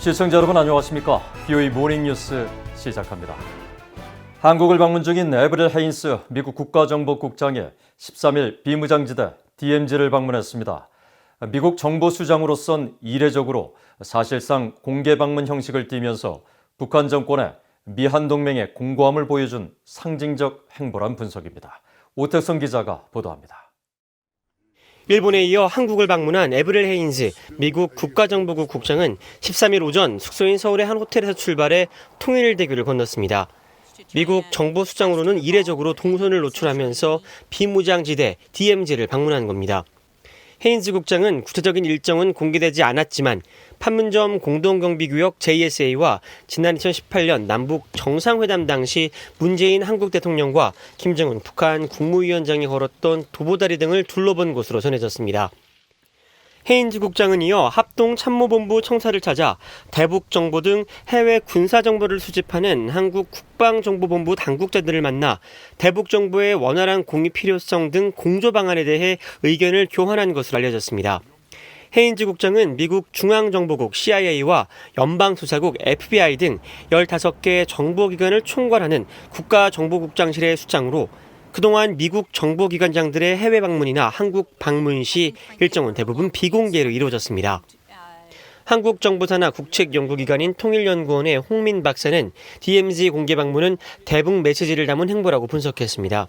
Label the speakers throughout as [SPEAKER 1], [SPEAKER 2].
[SPEAKER 1] 시청자 여러분 안녕하십니까? BOE 모닝뉴스 시작합니다. 한국을 방문 중인 에브릴 헤인스 미국 국가정보국장이 13일 비무장지대 DMZ를 방문했습니다. 미국 정보수장으로선 이례적으로 사실상 공개 방문 형식을 띠면서 북한 정권의 미한 동맹의 공고함을 보여준 상징적 행보란 분석입니다. 오택성 기자가 보도합니다.
[SPEAKER 2] 일본에 이어 한국을 방문한 에브릴 헤인즈 미국 국가정보국 국장은 13일 오전 숙소인 서울의 한 호텔에서 출발해 통일대교를 건넜습니다. 미국 정보수장으로는 이례적으로 동선을 노출하면서 비무장지대 DMZ를 방문한 겁니다. 헤인즈 국장은 구체적인 일정은 공개되지 않았지만 판문점 공동경비구역 JSA와 지난 2018년 남북 정상회담 당시 문재인 한국 대통령과 김정은 북한 국무위원장이 걸었던 도보다리 등을 둘러본 곳으로 전해졌습니다. 헤인즈 국장은 이어 합동참모본부 청사를 찾아 대북정보 등 해외 군사정보를 수집하는 한국 국방정보본부 당국자들을 만나 대북정보의 원활한 공유 필요성 등 공조 방안에 대해 의견을 교환한 것으로 알려졌습니다. 헤인즈 국장은 미국 중앙정보국 CIA와 연방수사국 FBI 등 15개 정보기관을 총괄하는 국가정보국장실의 수장으로 그동안 미국 정보기관장들의 해외 방문이나 한국 방문 시 일정은 대부분 비공개로 이루어졌습니다. 한국정보사나 국책연구기관인 통일연구원의 홍민 박사는 DMZ 공개 방문은 대북 메시지를 담은 행보라고 분석했습니다.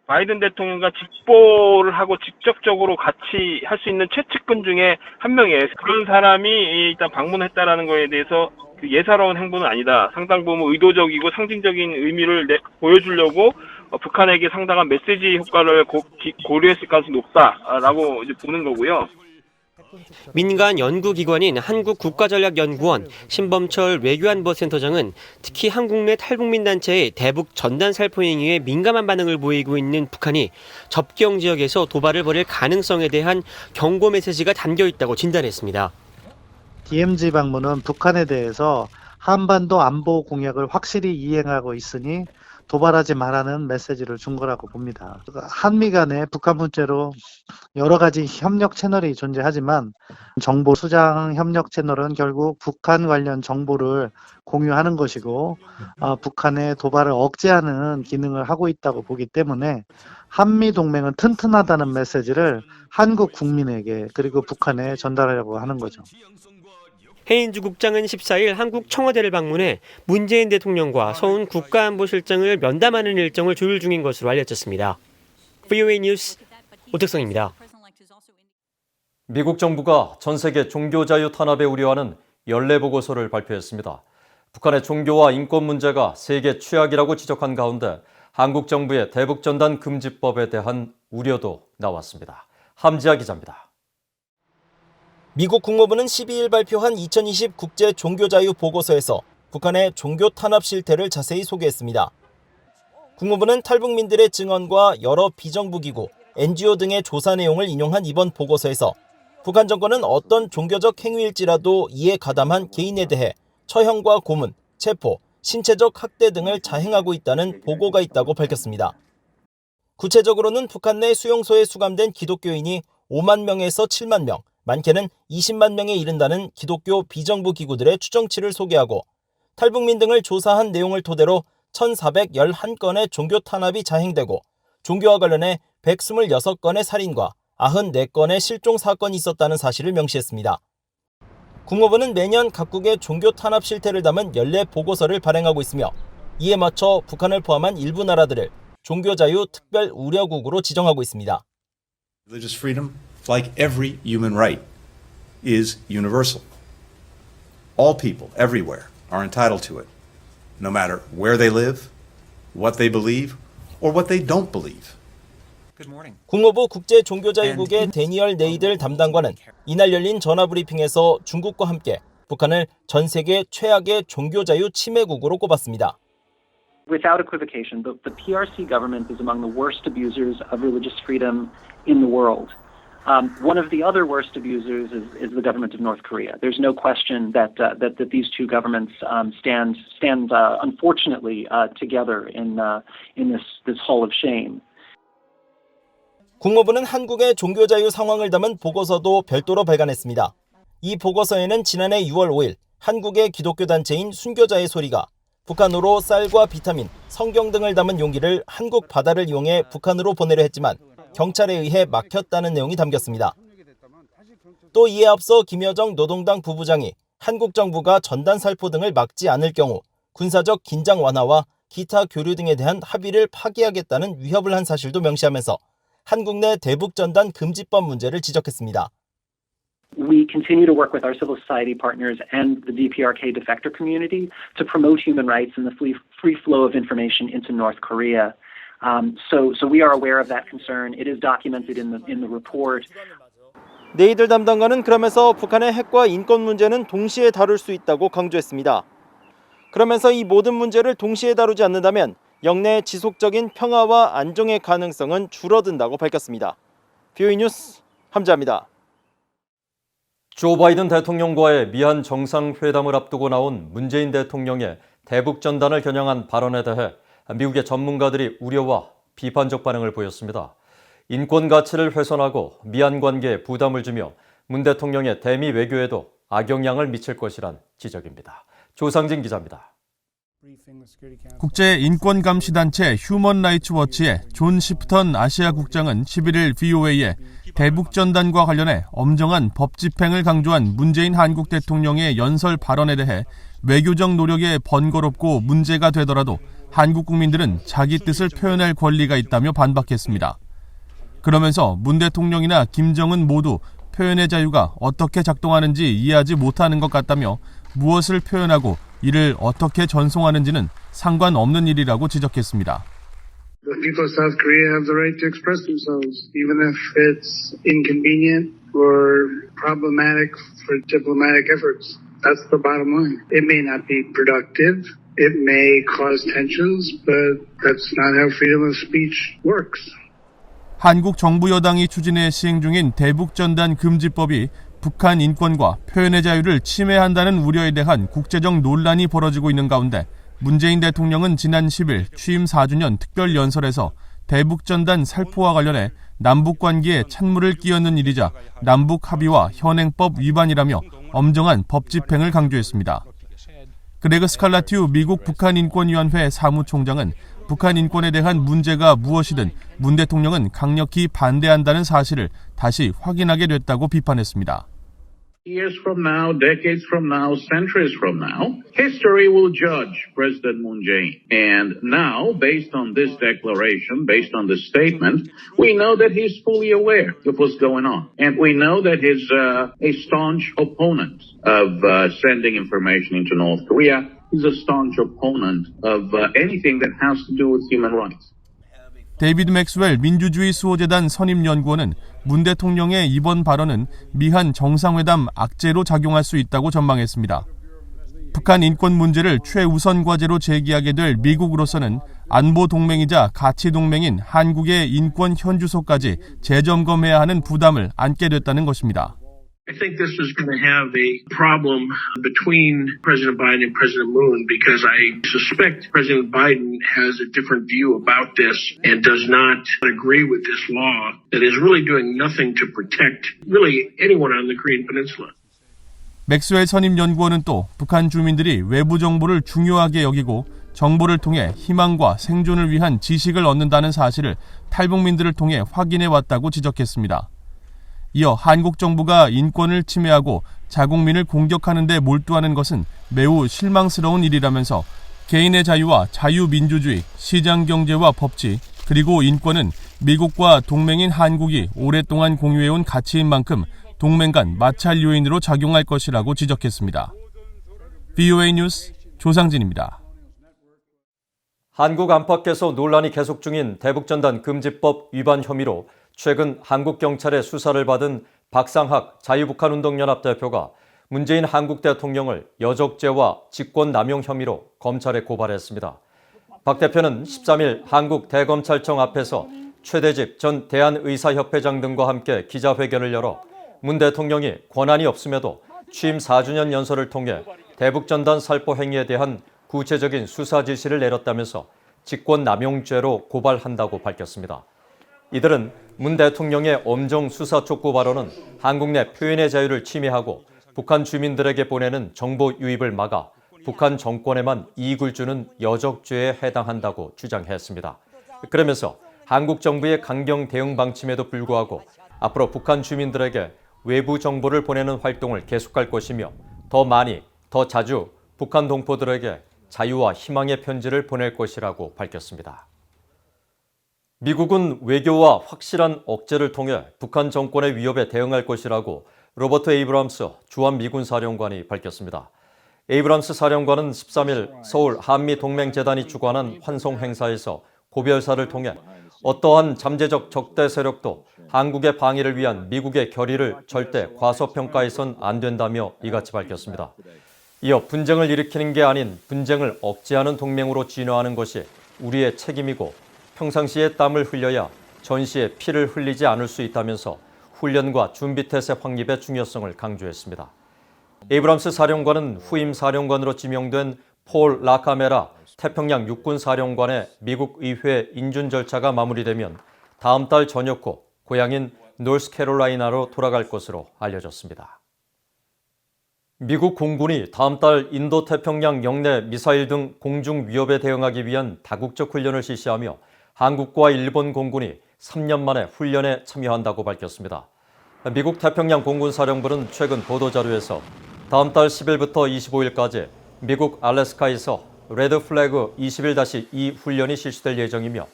[SPEAKER 3] 바이든 대통령과 직보를 하고 직접적으로 같이 할 수 있는 최측근 중에 한 명이에요. 그런 사람이 일단 방문했다라는 거에 대해서 예사로운 행보는 아니다. 상당 부분 의도적이고 상징적인 의미를 보여주려고 북한에게 상당한 메시지 효과를 고려했을 가능성이 높다라고 이제 보는 거고요.
[SPEAKER 2] 민간 연구기관인 한국국가전략연구원 신범철 외교안보센터장은 특히 한국 내 탈북민 단체의 대북 전단 살포 행위에 민감한 반응을 보이고 있는 북한이 접경 지역에서 도발을 벌일 가능성에 대한 경고 메시지가 담겨 있다고 진단했습니다.
[SPEAKER 4] DMZ 방문은 북한에 대해서 한반도 안보 공약을 확실히 이행하고 있으니 도발하지 말라는 메시지를 준 거라고 봅니다. 한미 간의 북한 문제로 여러 가지 협력 채널이 존재하지만 정보 수장 협력 채널은 결국 북한 관련 정보를 공유하는 것이고 북한의 도발을 억제하는 기능을 하고 있다고 보기 때문에 한미 동맹은 튼튼하다는 메시지를 한국 국민에게 그리고 북한에 전달하려고 하는 거죠.
[SPEAKER 2] 헤인즈 국장은 14일 한국 청와대를 방문해 문재인 대통령과 서훈 국가안보실장을 면담하는 일정을 조율 중인 것으로 알려졌습니다. BOE 뉴스 오택성입니다.
[SPEAKER 1] 미국 정부가 전 세계 종교자유 탄압에 우려하는 연례 보고서를 발표했습니다. 북한의 종교와 인권 문제가 세계 최악이라고 지적한 가운데 한국 정부의 대북전단 금지법에 대한 우려도 나왔습니다. 함지아 기자입니다.
[SPEAKER 5] 미국 국무부는 12일 발표한 2020 국제 종교자유 보고서에서 북한의 종교 탄압 실태를 자세히 소개했습니다. 국무부는 탈북민들의 증언과 여러 비정부기구, NGO 등의 조사 내용을 인용한 이번 보고서에서 북한 정권은 어떤 종교적 행위일지라도 이에 가담한 개인에 대해 처형과 고문, 체포, 신체적 학대 등을 자행하고 있다는 보고가 있다고 밝혔습니다. 구체적으로는 북한 내 수용소에 수감된 기독교인이 5만 명에서 7만 명, 많게는 20만 명에 이른다는 기독교 비정부 기구들의 추정치를 소개하고 탈북민 등을 조사한 내용을 토대로 1,411건의 종교 탄압이 자행되고 종교와 관련해 126건의 살인과 94건의 실종 사건이 있었다는 사실을 명시했습니다. 국무부는 매년 각국의 종교 탄압 실태를 담은 연례 보고서를 발행하고 있으며 이에 맞춰 북한을 포함한 일부 나라들을 종교자유 특별 우려국으로 지정하고 있습니다.
[SPEAKER 6] Religious freedom, like every human right, is universal. All people, everywhere, are entitled to it, no matter where they live, what they believe, or what they don't believe.
[SPEAKER 5] 국무부 국제종교자유국의 데니얼 네이들 담당관은 이날 열린 전화브리핑에서 중국과 함께 북한을 전 세계 최악의 종교자유 침해국으로 꼽았습니다.
[SPEAKER 7] Without equivocation, the PRC government is among the worst abusers of religious freedom in the world. One of the other worst abusers is the government of North Korea. There's no question that these two governments stand unfortunately together in this hall of shame.
[SPEAKER 5] 국무부는 한국의 종교자유 상황을 담은 보고서도 별도로 발간했습니다. 이 보고서에는 지난해 6월 5일 한국의 기독교 단체인 순교자의 소리가 북한으로 쌀과 비타민, 성경 등을 담은 용기를 한국 바다를 이용해 북한으로 보내려 했지만 경찰에 의해 막혔다는 내용이 담겼습니다. 또 이에 앞서 김여정 노동당 부부장이 한국 정부가 전단 살포 등을 막지 않을 경우 군사적 긴장 완화와 기타 교류 등에 대한 합의를 파기하겠다는 위협을 한 사실도 명시하면서 한국 내 대북 전단 금지법 문제를 지적했습니다.
[SPEAKER 7] We continue to work with our civil society partners and the DPRK defector community to promote human rights and the free flow of information into North Korea. So we are aware of that concern. It is documented in the report.
[SPEAKER 5] 네이들 담당관은 그러면서 북한의 핵과 인권 문제는 동시에 다룰 수 있다고 강조했습니다. 그러면서 이 모든 문제를 동시에 다루지 않는다면 영내 지속적인 평화와 안정의 가능성은 줄어든다고 밝혔습니다. BOE 뉴스 함자입니다.
[SPEAKER 1] 조 바이든 대통령과의 미한 정상회담을 앞두고 나온 문재인 대통령의 대북 전단을 겨냥한 발언에 대해 미국의 전문가들이 우려와 비판적 반응을 보였습니다. 인권 가치를 훼손하고 미한 관계에 부담을 주며 문 대통령의 대미 외교에도 악영향을 미칠 것이란 지적입니다. 조상진 기자입니다.
[SPEAKER 8] 국제인권감시단체 휴먼라이츠워치의 존 시프턴 아시아 국장은 11일 VOA에 대북전단과 관련해 엄정한 법 집행을 강조한 문재인 한국 대통령의 연설 발언에 대해 외교적 노력에 번거롭고 문제가 되더라도 한국 국민들은 자기 뜻을 표현할 권리가 있다며 반박했습니다. 그러면서 문 대통령이나 김정은 모두 표현의 자유가 어떻게 작동하는지 이해하지 못하는 것 같다며 무엇을 표현하고 이를 어떻게 전송하는지는 상관없는 일이라고 지적했습니다.
[SPEAKER 9] The people of South Korea have the right to express themselves, even if it's inconvenient or problematic for diplomatic efforts. That's the bottom line. It may not be productive. It may cause tensions, but that's not how freedom of speech works.
[SPEAKER 8] 한국 정부 여당이 추진해 시행 중인 대북전단 금지법이 북한 인권과 표현의 자유를 침해한다는 우려에 대한 국제적 논란이 벌어지고 있는 가운데 문재인 대통령은 지난 10일 취임 4주년 특별연설에서 대북전단 살포와 관련해 남북관계에 찬물을 끼얹는 일이자 남북합의와 현행법 위반이라며 엄정한 법 집행을 강조했습니다. 그레그 스칼라튜 미국 북한인권위원회 사무총장은 북한 인권에 대한 문제가 무엇이든 문 대통령은 강력히 반대한다는 사실을 다시 확인하게 됐다고 비판했습니다.
[SPEAKER 10] Years from now, decades from now, centuries from now, history will judge President Moon Jae-in. And now, based on this declaration, based on this statement, we know that he's fully aware of what's going on. And we know that he's a staunch opponent of sending information into North Korea. He's a staunch opponent of anything that has to do with human rights.
[SPEAKER 8] 데이비드 맥스웰 민주주의 수호재단 선임연구원은 문 대통령의 이번 발언은 미한 정상회담 악재로 작용할 수 있다고 전망했습니다. 북한 인권 문제를 최우선 과제로 제기하게 될 미국으로서는 안보 동맹이자 가치 동맹인 한국의 인권 현주소까지 재점검해야 하는 부담을 안게 됐다는 것입니다.
[SPEAKER 9] I think this is going to have a problem between President Biden and President Moon because I suspect President Biden has a different view about this and does not agree with this law that is really doing nothing to protect really anyone on the Korean Peninsula.
[SPEAKER 8] 맥스웰 선임연구원은 또 북한 주민들이 외부 정보를 중요하게 여기고 정보를 통해 희망과 생존을 위한 지식을 얻는다는 사실을 탈북민들을 통해 확인해 왔다고 지적했습니다. 이어 한국 정부가 인권을 침해하고 자국민을 공격하는 데 몰두하는 것은 매우 실망스러운 일이라면서 개인의 자유와 자유민주주의, 시장경제와 법치, 그리고 인권은 미국과 동맹인 한국이 오랫동안 공유해온 가치인 만큼 동맹 간 마찰 요인으로 작용할 것이라고 지적했습니다. BOA 뉴스 조상진입니다.
[SPEAKER 1] 한국 안팎에서 논란이 계속 중인 대북전단 금지법 위반 혐의로 최근 한국 경찰의 수사를 받은 박상학 자유북한운동연합 대표가 문재인 한국 대통령을 여적죄와 직권남용 혐의로 검찰에 고발했습니다. 박 대표는 13일 한국 대검찰청 앞에서 최대집 전 대한의사협회장 등과 함께 기자회견을 열어 문 대통령이 권한이 없음에도 취임 4주년 연설을 통해 대북전단 살포 행위에 대한 구체적인 수사 지시를 내렸다면서 직권남용죄로 고발한다고 밝혔습니다. 이들은 문 대통령의 엄정 수사 촉구 발언은 한국 내 표현의 자유를 침해하고 북한 주민들에게 보내는 정보 유입을 막아 북한 정권에만 이익을 주는 여적죄에 해당한다고 주장했습니다. 그러면서 한국 정부의 강경 대응 방침에도 불구하고 앞으로 북한 주민들에게 외부 정보를 보내는 활동을 계속할 것이며 더 많이, 더 자주 북한 동포들에게 자유와 희망의 편지를 보낼 것이라고 밝혔습니다. 미국은 외교와 확실한 억제를 통해 북한 정권의 위협에 대응할 것이라고 로버트 에이브람스 주한미군 사령관이 밝혔습니다. 에이브람스 사령관은 13일 서울 한미동맹재단이 주관한 환송 행사에서 고별사를 통해 어떠한 잠재적 적대 세력도 한국의 방위를 위한 미국의 결의를 절대 과소평가해선 안 된다며 이같이 밝혔습니다. 이어 분쟁을 일으키는 게 아닌 분쟁을 억제하는 동맹으로 진화하는 것이 우리의 책임이고 평상시에 땀을 흘려야 전시에 피를 흘리지 않을 수 있다면서 훈련과 준비태세 확립의 중요성을 강조했습니다. 에이브람스 사령관은 후임 사령관으로 지명된 폴 라카메라 태평양 육군사령관의 미국 의회 인준 절차가 마무리되면 다음 달 저녁 후 고향인 노스캐롤라이나로 돌아갈 것으로 알려졌습니다. 미국 공군이 다음 달 인도태평양 영내 미사일 등 공중 위협에 대응하기 위한 다국적 훈련을 실시하며 한국과 일본 공군이 3년 만에 훈련에 참여한다고 밝혔습니다. 미국 태평양 공군사령부는 최근 보도자료에서 다음 달 10일부터 25일까지 미국 알래스카에서 레드 플래그 21-2 훈련이 실시될 예정이며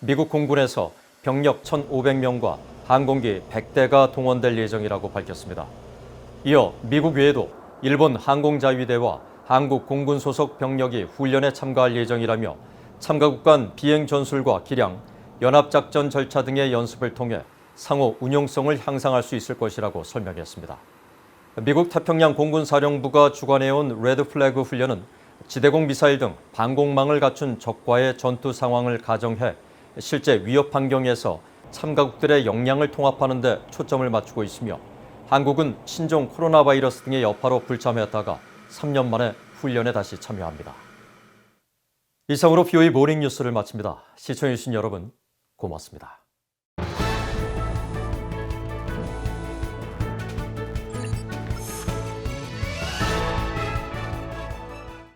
[SPEAKER 1] 미국 공군에서 병력 1,500명과 항공기 100대가 동원될 예정이라고 밝혔습니다. 이어 미국 외에도 일본 항공자위대와 한국 공군 소속 병력이 훈련에 참가할 예정이라며 참가국 간 비행 전술과 기량, 연합작전 절차 등의 연습을 통해 상호 운용성을 향상할 수 있을 것이라고 설명했습니다. 미국 태평양 공군사령부가 주관해온 레드 플래그 훈련은 지대공 미사일 등 방공망을 갖춘 적과의 전투 상황을 가정해 실제 위협 환경에서 참가국들의 역량을 통합하는 데 초점을 맞추고 있으며 한국은 신종 코로나 바이러스 등의 여파로 불참했다가 3년 만에 훈련에 다시 참여합니다. 이상으로 BOE 모닝 뉴스를 마칩니다. 시청해주신 여러분 고맙습니다.